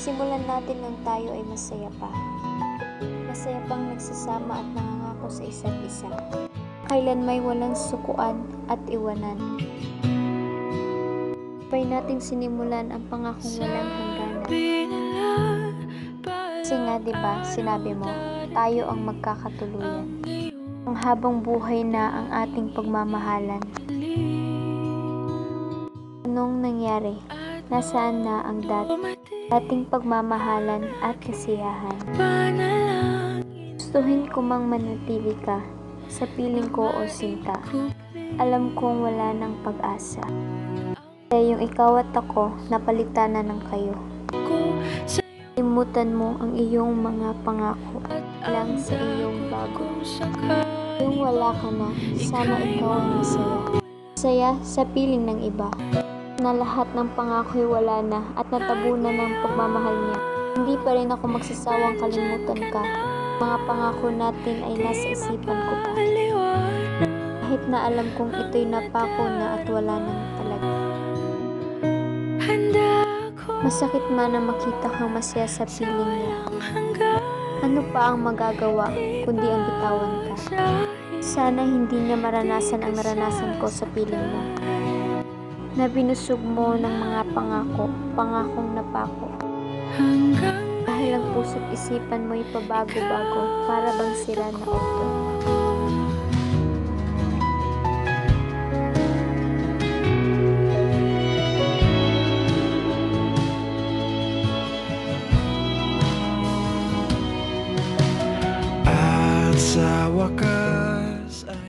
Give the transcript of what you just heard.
Simulan natin nang tayo ay masaya pa. Masaya pang nagsasama at nangangako sa isa't isa. Kailan may walang sukuan at iwanan. Sabay nating sinimulan ang pangakong walang hangganan. Kasi nga diba, sinabi mo, tayo ang magkakatuluyan. Ang habang buhay na ang ating pagmamahalan. Anong nangyari? Nasaan na ang dating pagmamahalan at kasiyahan? Gustuhin ko mang manatili ka sa piling ko o sinta. Alam kong wala ng pag-asa. Kaya yung ikaw at ako, napalitan na ng kayo. Limutan mo ang iyong mga pangako lang sa iyong bago. Yung wala ka na, sana ikaw ay masaya. Masaya sa piling ng iba. Na lahat ng pangako'y wala na at natabunan ng pagmamahal niya. Hindi pa rin ako magsasawang kalimutan ka. Mga pangako natin ay nasa isipan ko pa. Kahit na alam kong ito'y napako na at wala nang talaga. Masakit man na makita kang masaya sa piling niya. Ano pa ang magagawa kundi ang bitawan ka? Sana hindi niya maranasan ang naranasan ko sa piling mo. Na binusog mo ng mga pangakong napako. Dahil ang puso't isipan mo'y pabago-bago, para bang sira na auto.